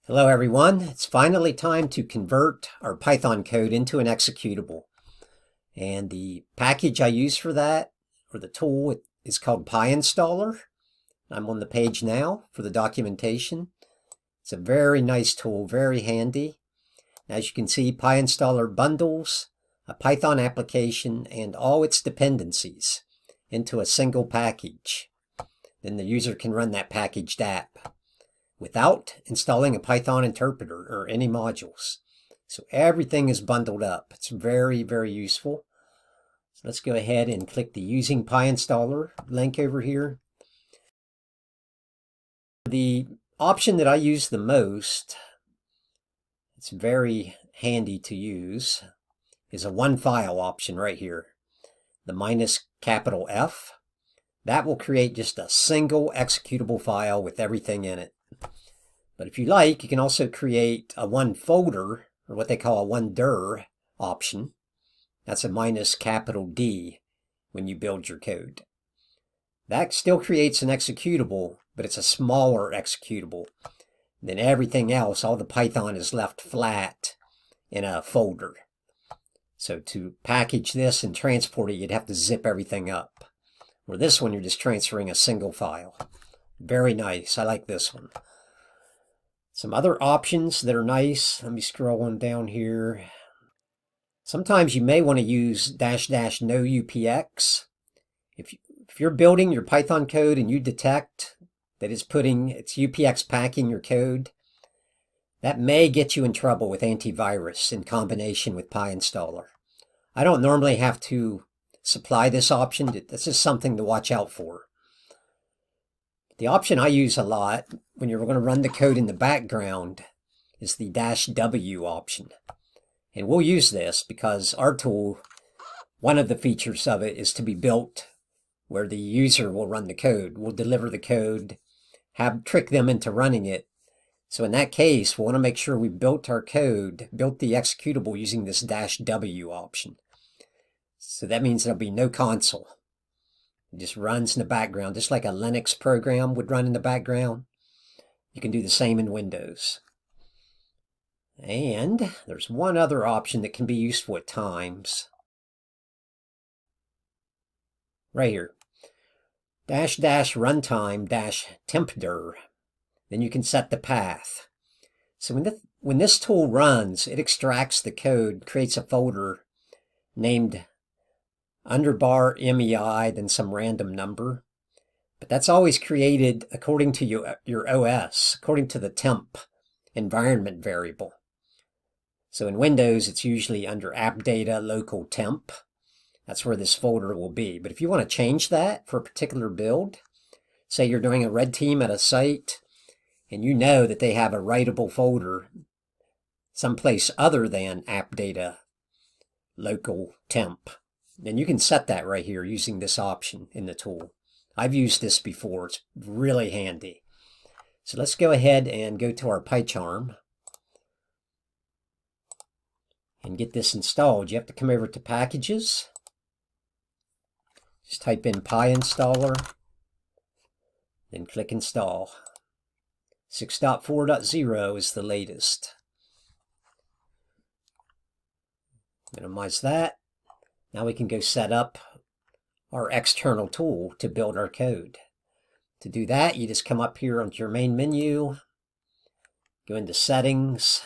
Hello everyone, it's finally time to convert our Python code into an executable. And the package I use for that, or the tool, is called PyInstaller. I'm on the page now for the documentation. It's a very nice tool, very handy. As you can see, PyInstaller bundles a Python application and all its dependencies into a single package. Then the user can run that packaged app without installing a Python interpreter or any modules. So everything is bundled up. It's very, very useful. So let's go ahead and click the Using PyInstaller link over here. The option that I use the most, it's very handy to use, is a one file option right here. The -F. That will create just a single executable file with everything in it. But if you like, you can also create a one folder, or what they call a one dir option. That's a -D when you build your code. That still creates an executable, but it's a smaller executable. Then everything else, all the Python is left flat in a folder. So to package this and transport it, you'd have to zip everything up. Where this one, you're just transferring a single file. Very nice. I like this one. Some other options that are nice. Let me scroll on down here. Sometimes you may want to use --no UPX. If you're building your Python code and you detect that it's UPX packing your code, that may get you in trouble with antivirus in combination with PyInstaller. I don't normally have to supply this option. This is something to watch out for. The option I use a lot when you're going to run the code in the background is the -W option. And we'll use this because our tool, one of the features of it is to be built where the user will run the code. We'll deliver the code, trick them into running it. So in that case, we'll want to make sure we built our code, built the executable using this -W option. So that means there'll be no console. It just runs in the background, just like a Linux program would run in the background. You can do the same in Windows. And there's one other option that can be useful at times. Right here. --runtime-tempdir. Then you can set the path. So when this tool runs, it extracts the code, creates a folder named underbar MEI, then some random number. But that's always created according to your OS, according to the temp environment variable. So in Windows, it's usually under app data local temp. That's where this folder will be. But if you want to change that for a particular build, say you're doing a red team at a site, and you know that they have a writable folder someplace other than app data local temp, then you can set that right here using this option in the tool. I've used this before. It's really handy. So let's go ahead and go to our PyCharm and get this installed. You have to come over to Packages. Just type in PyInstaller, then click Install. 6.4.0 is the latest. Minimize that. Now we can go set up our external tool to build our code. To do that, you just come up here onto your main menu, go into Settings.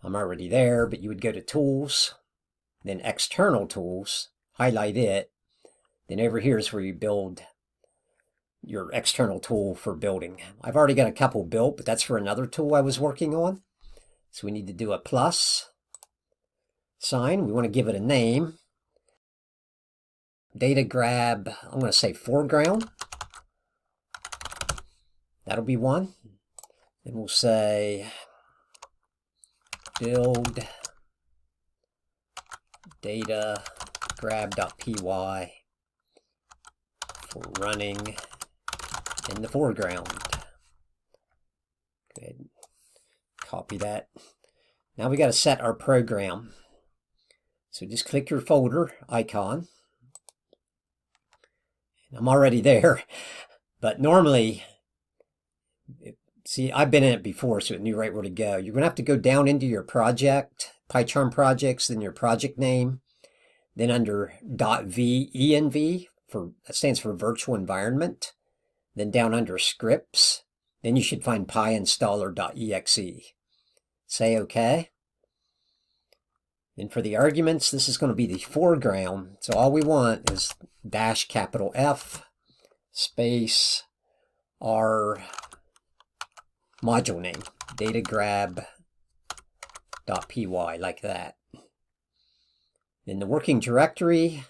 I'm already there, but you would go to Tools, then External Tools, highlight it. Then over here is where you build your external tool for building. I've already got a couple built, but that's for another tool I was working on. So we need to do a plus sign. We want to give it a name. Data grab, I'm going to say foreground. That'll be one. Then we'll say build data grab.py for running in the foreground. Go ahead and copy that. Now we got to set our program. So just click your folder icon. I'm already there, but normally See, I've been in it before, so it knew right where to go. You're going to have to go down into your project, PyCharm projects, then your project name, then under .venv, that stands for virtual environment, then down under scripts, then you should find pyinstaller.exe. Say OK. Then for the arguments, this is going to be the foreground. So all we want is -F space our module name, datagrab.py, like that. In the working directory,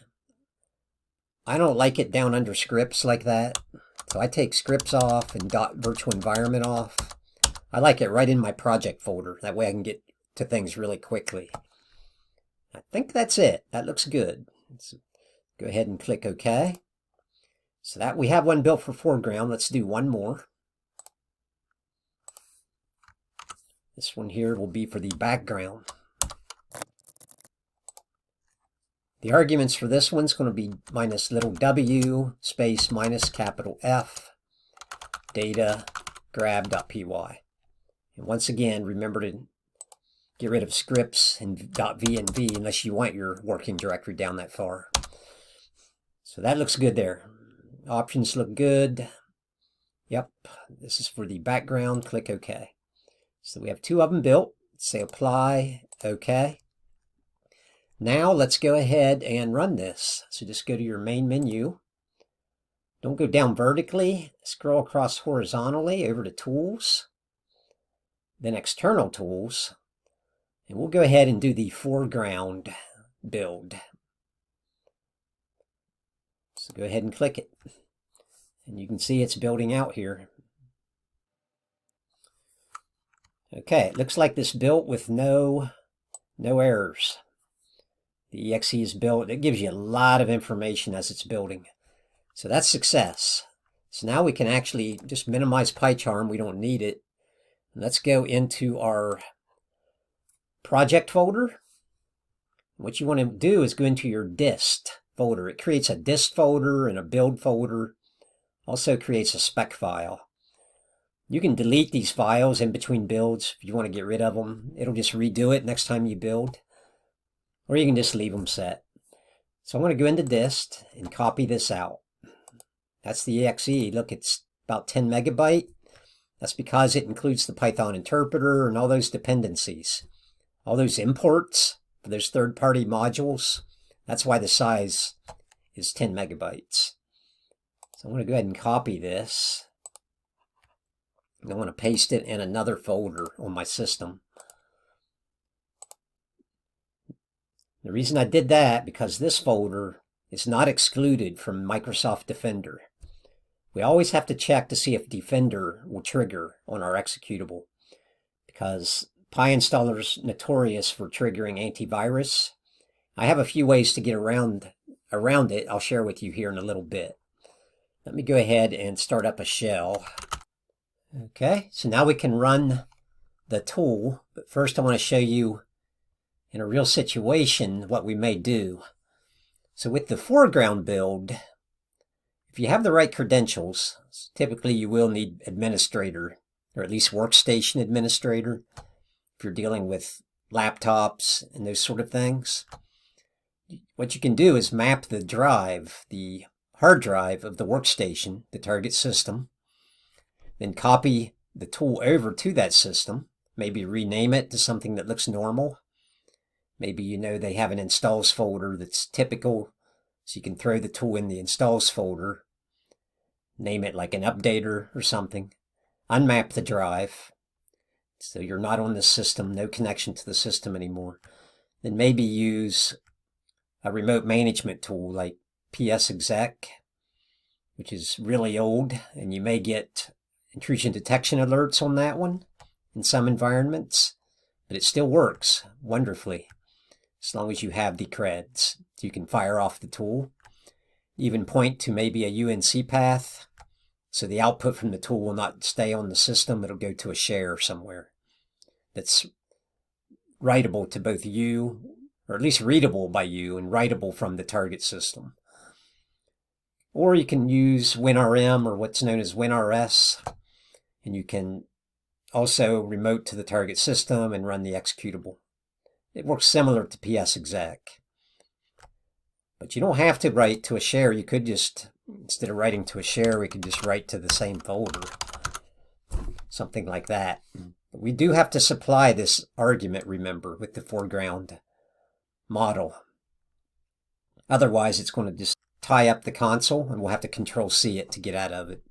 I don't like it down under scripts like that. So I take scripts off and .virtual environment off. I like it right in my project folder. That way I can get to things really quickly. I think that's it. That looks good. Let's go ahead and click OK. So that we have one built for foreground. Let's do one more. This one here will be for the background. The arguments for this one's going to be -w space -F data grab.py. And once again, remember to get rid of scripts and .venv unless you want your working directory down that far. So that looks good there. Options look good. Yep, this is for the background. Click OK. So we have two of them built. Say apply, OK. Now let's go ahead and run this. So just go to your main menu. Don't go down vertically. Scroll across horizontally over to Tools, then External Tools. And we'll go ahead and do the foreground build. So go ahead and click it. And you can see it's building out here. Okay, it looks like this built with no errors. The exe is built. It gives you a lot of information as it's building. So that's success. So now we can actually just minimize PyCharm. We don't need it. Let's go into our project folder. What you want to do is go into your dist folder. It creates a dist folder and a build folder. Also creates a spec file. You can delete these files in between builds if you want to get rid of them. It'll just redo it next time you build. Or you can just leave them set. So I'm going to go into dist and copy this out. That's the exe. Look, it's about 10 megabyte. That's because it includes the Python interpreter and all those dependencies. All those imports for those third-party modules. That's why the size is 10 megabytes. So I'm going to go ahead and copy this. I want to paste it in another folder on my system. The reason I did that, because this folder is not excluded from Microsoft Defender. We always have to check to see if Defender will trigger on our executable, because PyInstalller is notorious for triggering antivirus. I have a few ways to get around it. I'll share with you here in a little bit. Let me go ahead and start up a shell. Okay, so now we can run the tool, but first I want to show you in a real situation what we may do. So with the foreground build, if you have the right credentials, typically you will need administrator, or at least workstation administrator, if you're dealing with laptops and those sort of things. What you can do is map the drive, the hard drive of the workstation, the target system, then copy the tool over to that system, maybe rename it to something that looks normal. Maybe you know they have an installs folder that's typical, so you can throw the tool in the installs folder, name it like an updater or something, unmap the drive, so you're not on the system, no connection to the system anymore. Then maybe use a remote management tool like PSExec, which is really old, and you may get intrusion detection alerts on that one in some environments, but it still works wonderfully as long as you have the creds. So you can fire off the tool, even point to maybe a UNC path, so the output from the tool will not stay on the system. It'll go to a share somewhere that's writable to both you, or at least readable by you, and writable from the target system. Or you can use WinRM, or what's known as WinRS, and you can also remote to the target system and run the executable. It works similar to psexec. But you don't have to write to a share. You could just, instead of writing to a share, we could just write to the same folder. Something like that. But we do have to supply this argument, remember, with the foreground model. Otherwise, it's going to just tie up the console, and we'll have to Control-C it to get out of it,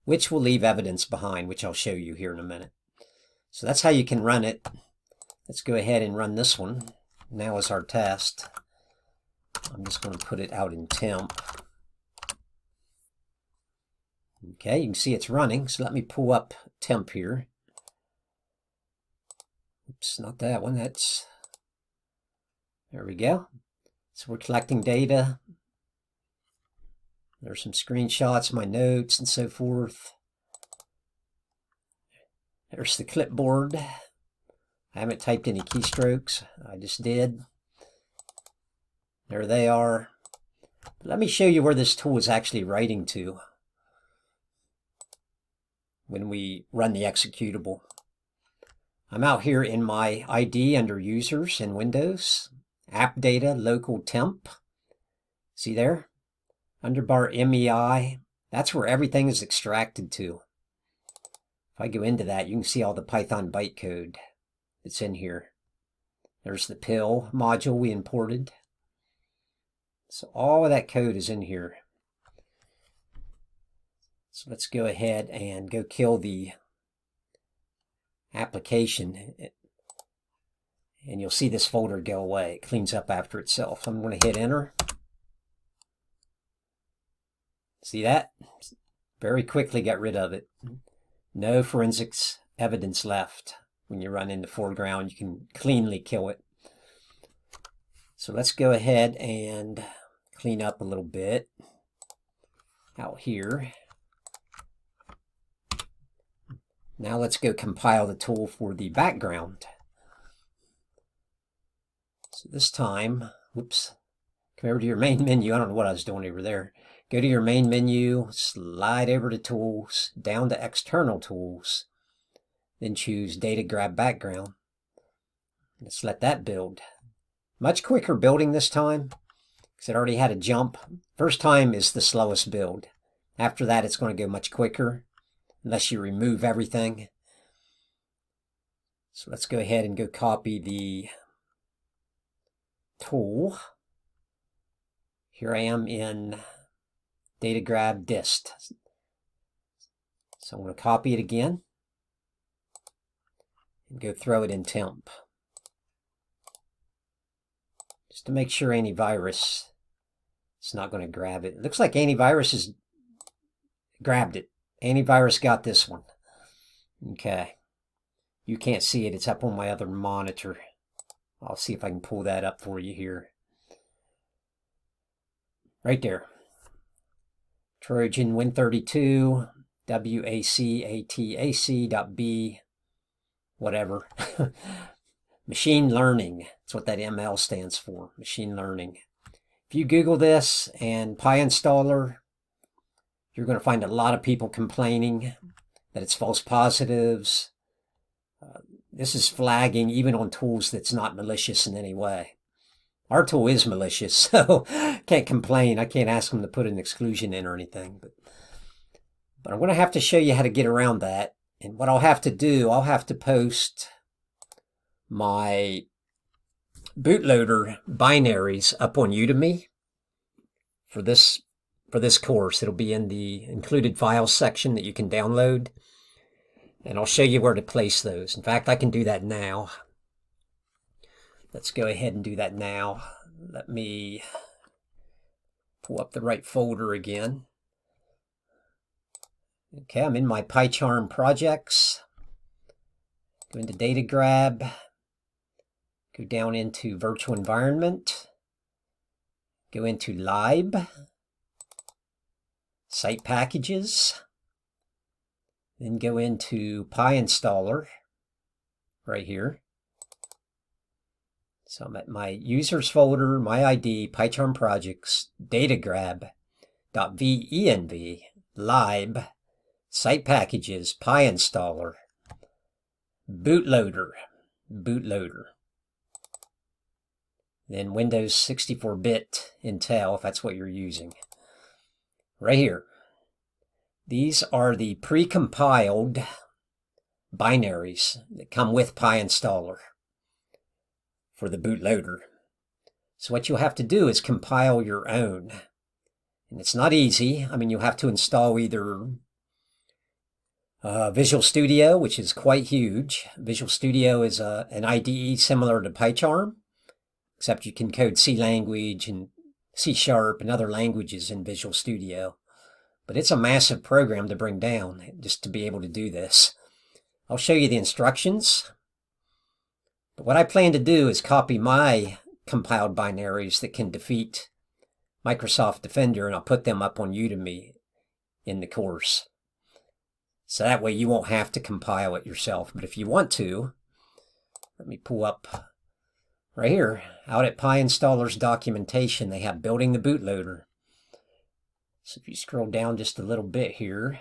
which will leave evidence behind, which I'll show you here in a minute. So that's how you can run it. Let's go ahead and run this one. Now is our test. I'm just going to put it out in temp. Okay, you can see it's running. So let me pull up temp here. Oops, not that one. That's, there we go. So we're collecting data. There's some screenshots, my notes, and so forth. There's the clipboard. I haven't typed any keystrokes. I just did. There they are. Let me show you where this tool is actually writing to when we run the executable. I'm out here in my ID under Users in Windows. App Data, Local Temp. See there? Underbar MEI. That's where everything is extracted to. If I go into that, you can see all the Python bytecode that's in here. There's the pill module we imported. So all of that code is in here. So let's go ahead and go kill the application. And you'll see this folder go away. It cleans up after itself. I'm going to hit enter. See that? Very quickly got rid of it. No forensics evidence left. When you run into foreground, you can cleanly kill it. So let's go ahead and clean up a little bit out here. Now let's go compile the tool for the background. So this time, whoops, come over to your main menu. I don't know what I was doing over there. Go to your main menu, slide over to Tools, down to External Tools, then choose Data Grab Background. Let's let that build. Much quicker building this time, because it already had a jump. First time is the slowest build. After that, it's going to go much quicker, unless you remove everything. So let's go ahead and go copy the tool. Here I am in Data Grab Dist. So I'm going to copy it again and go throw it in temp. Just to make sure antivirus is not going to grab it. It looks like antivirus has grabbed it. Antivirus got this one. Okay. You can't see it. It's up on my other monitor. I'll see if I can pull that up for you here. Right there. Trojan Win32 WACATAC.B whatever. Machine learning. That's what that ML stands for. Machine learning. If you Google this and PyInstaller, you're going to find a lot of people complaining that it's false positives. This is flagging even on tools that's not malicious in any way. Our tool is malicious, so can't complain. I can't ask them to put an exclusion in or anything. But I'm going to have to show you how to get around that. And what I'll have to do, I'll have to post my bootloader binaries up on Udemy for this course. It'll be in the included files section that you can download. And I'll show you where to place those. In fact, I can do that now. Let's go ahead and do that now. Let me pull up the right folder again. Okay, I'm in my PyCharm projects. Go into Data Grab. Go down into Virtual Environment. Go into Lib. Site Packages. Then go into PyInstaller right here. So I'm at my users folder, my ID, PyCharm projects, datagrab.venv, lib, site packages, PyInstaller. bootloader, then Windows 64-bit Intel, if that's what you're using. Right here. These are the pre-compiled binaries that come with PyInstaller for the bootloader. So what you'll have to do is compile your own. And it's not easy. I mean, you'll have to install either Visual Studio, which is quite huge. Visual Studio is an IDE similar to PyCharm, except you can code C language and C# and other languages in Visual Studio. But it's a massive program to bring down just to be able to do this. I'll show you the instructions. But what I plan to do is copy my compiled binaries that can defeat Microsoft Defender, and I'll put them up on Udemy in the course. So that way you won't have to compile it yourself. But if you want to, let me pull up right here. Out at PyInstaller's documentation, they have building the bootloader. So if you scroll down just a little bit here,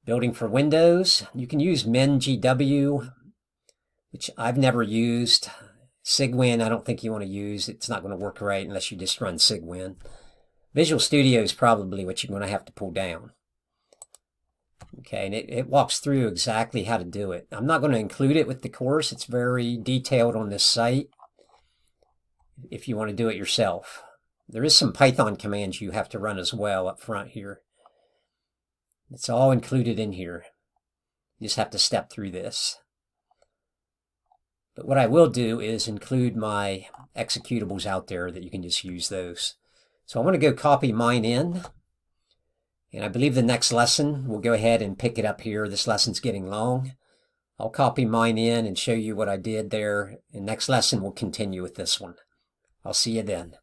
building for Windows, you can use MinGW, which I've never used. Cygwin, I don't think you want to use. It's not going to work right unless you just run Cygwin. Visual Studio is probably what you're going to have to pull down. Okay, and it walks through exactly how to do it. I'm not going to include it with the course. It's very detailed on this site if you want to do it yourself. There is some Python commands you have to run as well up front here. It's all included in here. You just have to step through this. But what I will do is include my executables out there that you can just use those. So I want to go copy mine in. And I believe the next lesson, we'll go ahead and pick it up here. This lesson's getting long. I'll copy mine in and show you what I did there. And next lesson, we'll continue with this one. I'll see you then.